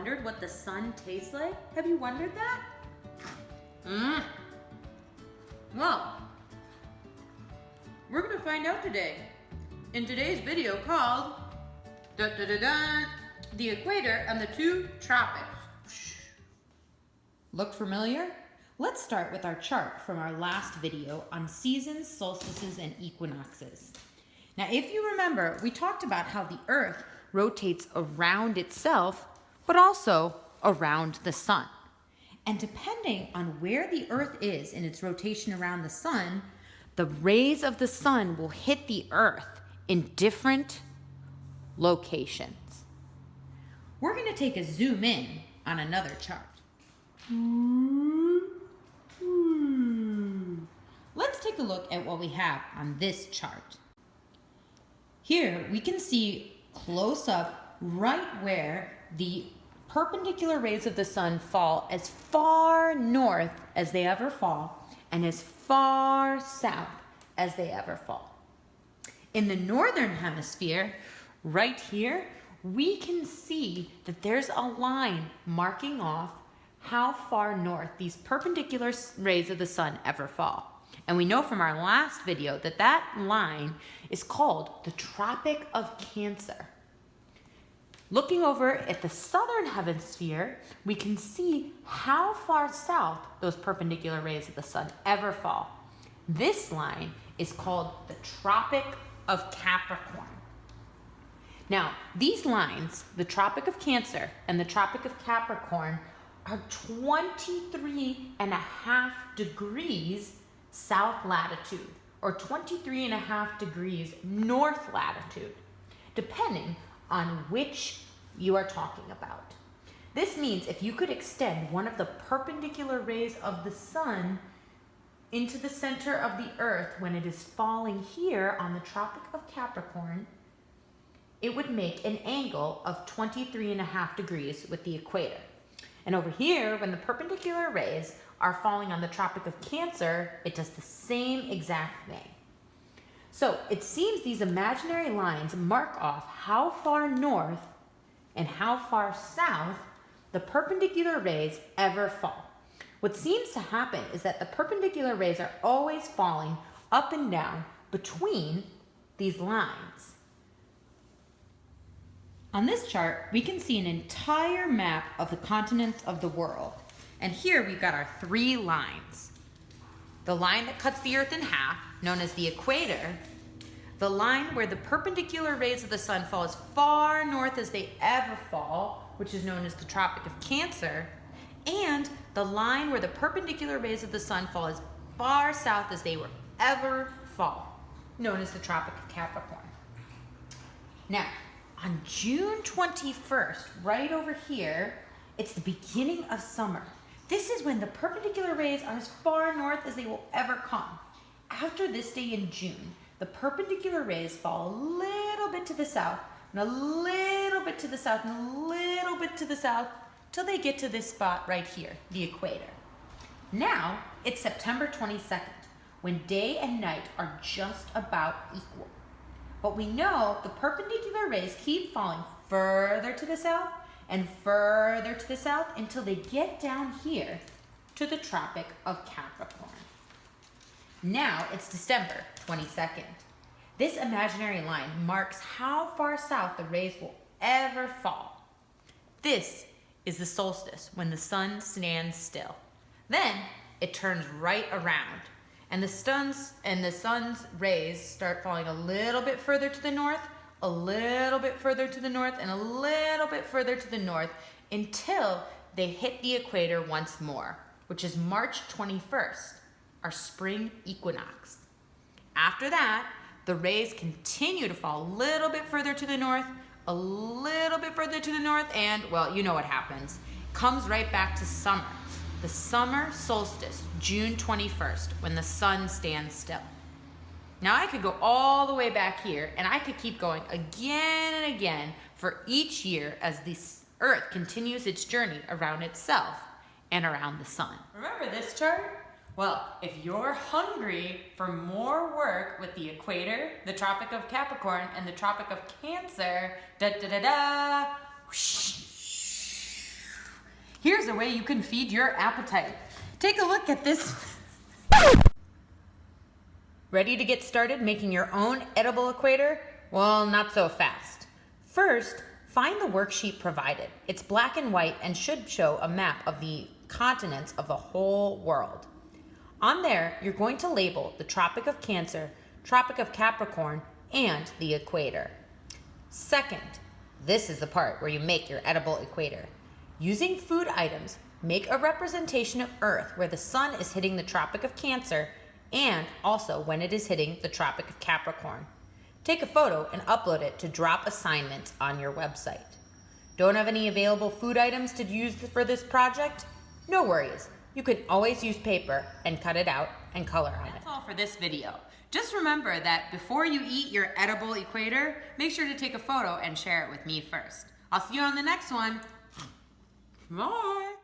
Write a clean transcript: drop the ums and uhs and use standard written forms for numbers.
wondered what the sun tastes like? Have you wondered that? Well, we're gonna find out today in today's video called The Equator and the Two Tropics. Look familiar? Let's start with our chart from our last video on seasons, solstices, and equinoxes. Now, if you remember, we talked about how the Earth rotates around itself, but also around the sun. And depending on where the Earth is in its rotation around the sun, the rays of the sun will hit the Earth in different locations. We're going to take a zoom in on another chart. Let's take a look at what we have on this chart. Here we can see close up right where the perpendicular rays of the sun fall as far north as they ever fall and as far south as they ever fall. In the northern hemisphere, right here, we can see that there's a line marking off how far north these perpendicular rays of the sun ever fall. And we know from our last video that that line is called the Tropic of Cancer. Looking over at the southern hemisphere, we can see how far south those perpendicular rays of the sun ever fall. This line is called the Tropic of Capricorn. Now, these lines, the Tropic of Cancer and the Tropic of Capricorn, are 23.5 degrees south latitude or 23.5 degrees north latitude, depending on which you are talking about. This means if you could extend one of the perpendicular rays of the sun into the center of the Earth when it is falling here on the Tropic of Capricorn, it would make an angle of 23.5 degrees with the equator. And over here, when the perpendicular rays are falling on the Tropic of Cancer, it does the same exact thing. So it seems these imaginary lines mark off how far north and how far south the perpendicular rays ever fall. What seems to happen is that the perpendicular rays are always falling up and down between these lines. On this chart, we can see an entire map of the continents of the world. And here we've got our three lines. The line that cuts the Earth in half, known as the equator, the line where the perpendicular rays of the sun fall as far north as they ever fall, which is known as the Tropic of Cancer, and the line where the perpendicular rays of the sun fall as far south as they will ever fall, known as the Tropic of Capricorn. Now, on June 21st, right over here, it's the beginning of summer. This is when the perpendicular rays are as far north as they will ever come. After this day in June, the perpendicular rays fall a little bit to the south, and a little bit to the south, and a little bit to the south, till they get to this spot right here, the equator. Now, it's September 22nd, when day and night are just about equal. But we know the perpendicular rays keep falling further to the south and further to the south until they get down here to the Tropic of Capricorn. Now it's December 22nd. This imaginary line marks how far south the rays will ever fall. This is the solstice, when the sun stands still. Then it turns right around, and the sun's rays start falling a little bit further to the north, a little bit further to the north, and a little bit further to the north until they hit the equator once more, which is March 21st, our spring equinox. After that, the rays continue to fall a little bit further to the north, a little bit further to the north, and, well, you know what happens. It comes right back to summer. The summer solstice, June 21st, when the sun stands still. Now I could go all the way back here, and I could keep going again and again for each year as the Earth continues its journey around itself and around the sun. Remember this chart? Well, if you're hungry for more work with the equator, the Tropic of Capricorn, and the Tropic of Cancer, whoosh, Here's a way you can feed your appetite. Take a look at this. Ready to get started making your own edible equator? Well, not so fast. First, find the worksheet provided. It's black and white and should show a map of the continents of the whole world. On there, you're going to label the Tropic of Cancer, Tropic of Capricorn, and the equator. Second, this is the part where you make your edible equator. Using food items, make a representation of Earth where the sun is hitting the Tropic of Cancer and also when it is hitting the Tropic of Capricorn. Take a photo and upload it to drop assignments on your website. Don't have any available food items to use for this project? No worries. You can always use paper and cut it out and color on it. That's all for this video. Just remember that before you eat your edible equator, make sure to take a photo and share it with me first. I'll see you on the next one. Bye.